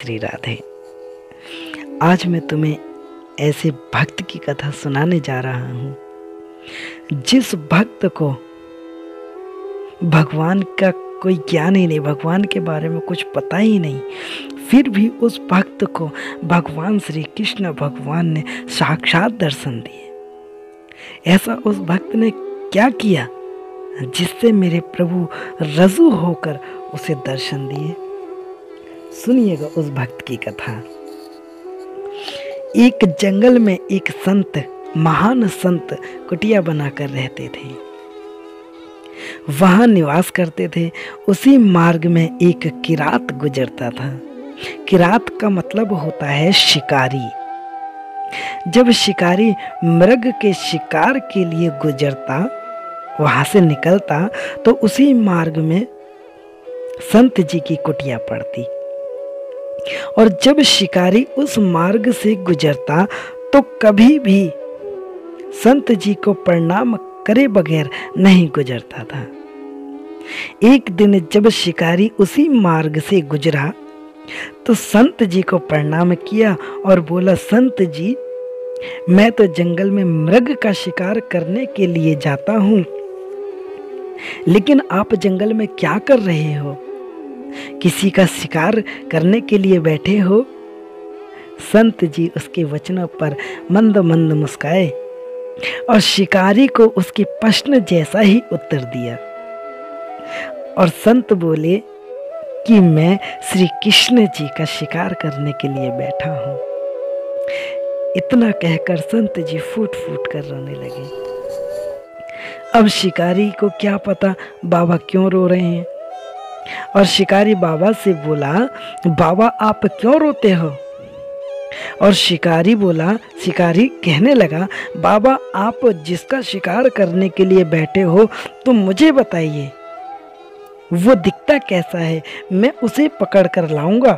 श्री राधे। आज मैं तुम्हें ऐसे भक्त की कथा सुनाने जा रहा हूँ जिस भक्त को भगवान का कोई ज्ञान ही नहीं, भगवान के बारे में कुछ पता ही नहीं, फिर भी उस भक्त को भगवान श्री कृष्ण भगवान ने साक्षात दर्शन दिए। ऐसा उस भक्त ने क्या किया जिससे मेरे प्रभु रजू होकर उसे दर्शन दिए? सुनिएगा उस भक्त की कथा। एक जंगल में एक संत, महान संत कुटिया बनाकर रहते थे, वहां निवास करते थे। उसी मार्ग में एक किरात गुजरता था। किरात का मतलब होता है शिकारी। जब शिकारी मृग के शिकार के लिए गुजरता, वहां से निकलता, तो उसी मार्ग में संत जी की कुटिया पड़ती। और जब शिकारी उस मार्ग से गुजरता तो कभी भी संत जी को प्रणाम करे बगैर नहीं गुजरता था। एक दिन जब शिकारी उसी मार्ग से गुजरा तो संत जी को प्रणाम किया और बोला, संत जी, मैं तो जंगल में मृग का शिकार करने के लिए जाता हूँ, लेकिन आप जंगल में क्या कर रहे हो? किसी का शिकार करने के लिए बैठे हो? संत जी उसके वचनों पर मंद मंद मुस्काए और शिकारी को उसके प्रश्न जैसा ही उत्तर दिया। और संत बोले कि मैं श्री कृष्ण जी का शिकार करने के लिए बैठा हूं। इतना कहकर संत जी फूट फूट कर रोने लगे। अब शिकारी को क्या पता बाबा क्यों रो रहे हैं, और शिकारी बाबा से बोला, बाबा आप क्यों रोते हो? और शिकारी कहने लगा, बाबा आप जिसका शिकार करने के लिए बैठे हो तो मुझे बताइए, वो दिखता कैसा है, मैं उसे पकड़ कर लाऊंगा।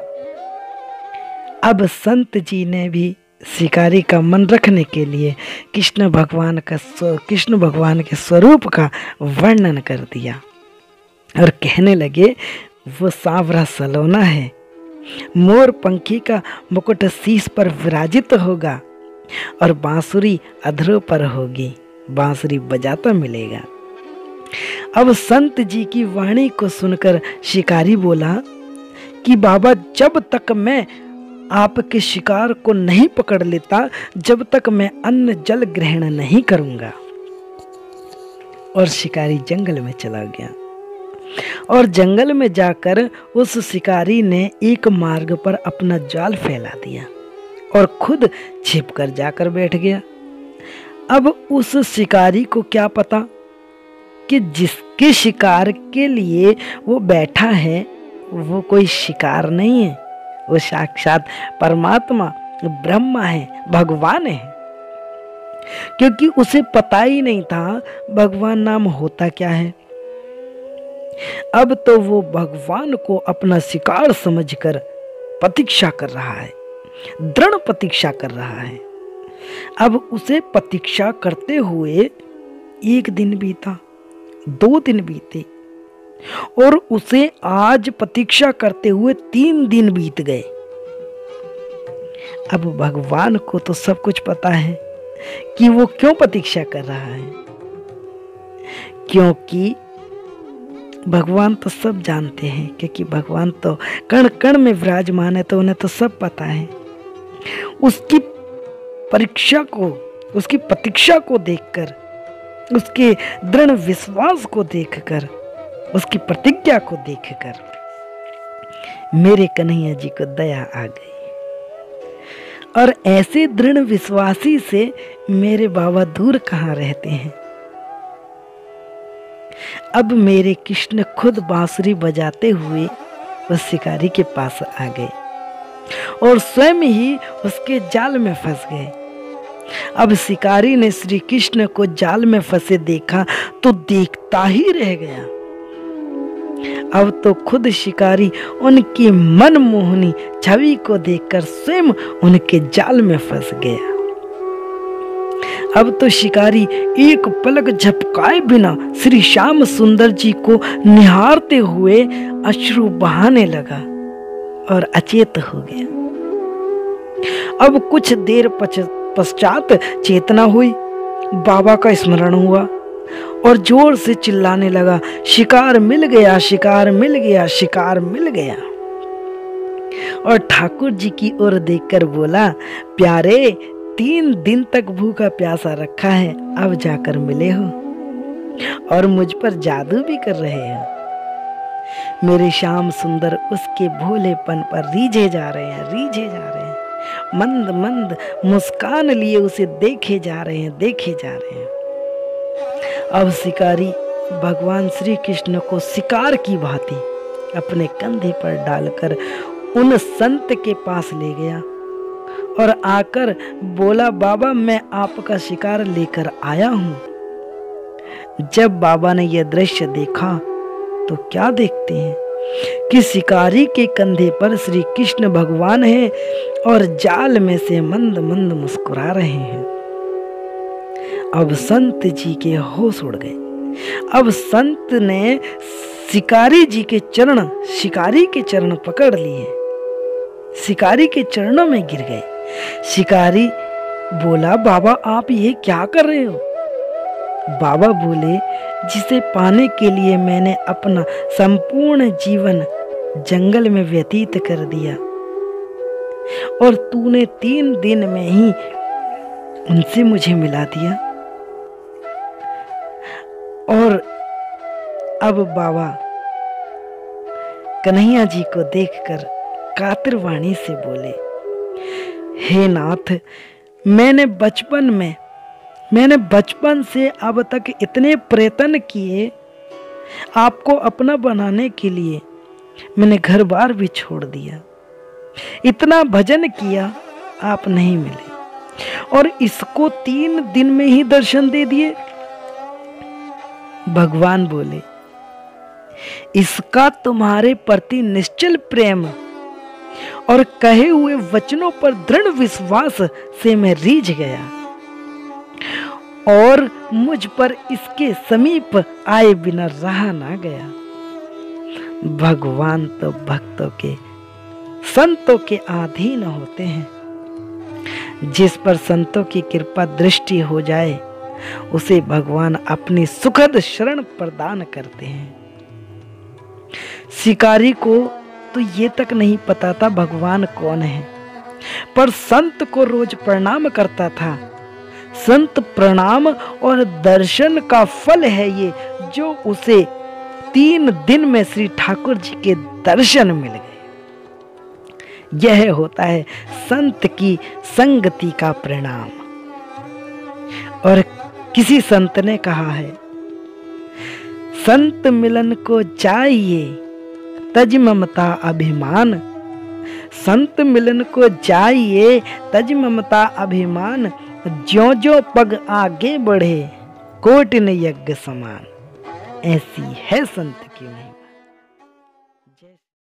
अब संत जी ने भी शिकारी का मन रखने के लिए कृष्ण भगवान के स्वरूप का वर्णन कर दिया और कहने लगे, वो सांवरा सलोना है, मोर पंखी का मुकुट शीश पर विराजित होगा और बांसुरी अधरों पर होगी, बांसुरी बजाता मिलेगा। अब संत जी की वाणी को सुनकर शिकारी बोला कि बाबा, जब तक मैं आपके शिकार को नहीं पकड़ लेता, जब तक मैं अन्न जल ग्रहण नहीं करूंगा। और शिकारी जंगल में चला गया और जंगल में जाकर उस शिकारी ने एक मार्ग पर अपना जाल फैला दिया और खुद छिपकर जाकर बैठ गया। अब उस शिकारी को क्या पता कि जिसके शिकार के लिए वो बैठा है वो कोई शिकार नहीं है, वो साक्षात परमात्मा ब्रह्मा है, भगवान है। क्योंकि उसे पता ही नहीं था भगवान नाम होता क्या है। अब तो वो भगवान को अपना शिकार समझकर प्रतीक्षा कर रहा है, दृढ़ प्रतीक्षा कर रहा है। अब उसे प्रतीक्षा करते हुए एक दिन बीता, 2 दिन बीते, और उसे आज प्रतीक्षा करते हुए 3 दिन बीत गए। अब भगवान को तो सब कुछ पता है कि वो क्यों प्रतीक्षा कर रहा है, क्योंकि भगवान तो सब जानते हैं, क्योंकि भगवान तो कण कण में विराजमान है, तो उन्हें तो सब पता है। उसकी परीक्षा को, उसकी प्रतीक्षा को देखकर, उसके दृढ़ विश्वास को देखकर, उसकी प्रतिज्ञा को देखकर मेरे कन्हैया जी को दया आ गई। और ऐसे दृढ़ विश्वासी से मेरे बाबा दूर कहाँ रहते हैं। अब मेरे कृष्ण खुद बांसुरी बजाते हुए उस शिकारी के पास आ गए और स्वयं ही उसके जाल में फंस गए। अब शिकारी ने श्री कृष्ण को जाल में फंसे देखा तो देखता ही रह गया। अब तो खुद शिकारी उनकी मनमोहनी छवि को देखकर स्वयं उनके जाल में फंस गया। अब तो शिकारी एक पलक झपकाए बिना श्री श्याम सुंदर जी को निहारते हुए अश्रु बहाने लगा। और अचेत हो गया। अब कुछ देर पश्चात चेतना हुई, बाबा का स्मरण हुआ और जोर से चिल्लाने लगा, शिकार मिल गया, शिकार मिल गया, शिकार मिल गया। और ठाकुर जी की ओर देखकर बोला, प्यारे 3 दिन तक भूखा प्यासा रखा है, अब जाकर मिले हो और मुझ पर जादू भी कर रहे हो। मेरे श्याम सुंदर उसके भोलेपन पर रीझे जा रहे हैं, रीझे जा रहे हैं, मंद मंद मुस्कान लिए उसे देखे जा रहे हैं, देखे जा रहे हैं। अब शिकारी भगवान श्री कृष्ण को शिकार की भांति अपने कंधे पर डालकर उन संत के पास ले गया और आकर बोला, बाबा मैं आपका शिकार लेकर आया हूं। जब बाबा ने यह दृश्य देखा तो क्या देखते हैं कि शिकारी के कंधे पर श्री कृष्ण भगवान है और जाल में से मंद मंद मुस्कुरा रहे हैं। अब संत जी के होश उड़ गए। अब संत ने शिकारी के चरण पकड़ लिए, शिकारी के चरणों में गिर गए। शिकारी बोला, बाबा आप ये क्या कर रहे हो? बाबा बोले, जिसे पाने के लिए मैंने अपना संपूर्ण जीवन जंगल में व्यतीत कर दिया और तूने 3 दिन में ही उनसे मुझे मिला दिया। और अब बाबा कन्हैया जी को देखकर कातर वाणी से बोले, हे नाथ, मैंने बचपन से अब तक इतने प्रयत्न किए आपको अपना बनाने के लिए, मैंने घर बार भी छोड़ दिया, इतना भजन किया, आप नहीं मिले और इसको 3 दिन में ही दर्शन दे दिए। भगवान बोले, इसका तुम्हारे प्रति निश्चल प्रेम और कहे हुए वचनों पर दृढ़ विश्वास से मैं रीझ गया और मुझ पर इसके समीप आए बिना रहा ना गया। भगवान तो भक्तों के, संतों के अधीन होते हैं। जिस पर संतों की कृपा दृष्टि हो जाए उसे भगवान अपनी सुखद शरण प्रदान करते हैं। शिकारी को तो ये तक नहीं पता था भगवान कौन है, पर संत को रोज प्रणाम करता था। संत प्रणाम और दर्शन का फल है ये, जो उसे 3 दिन में श्री ठाकुर जी के दर्शन मिल गए। यह होता है संत की संगति का परिणाम। और किसी संत ने कहा है, संत मिलन को चाहिए तज ममता अभिमान, संत मिलन को चाहिए तज ममता अभिमान, ज्यों ज्यों पग आगे बढ़े कोटिन यज्ञ समान। ऐसी है संत की महिमा।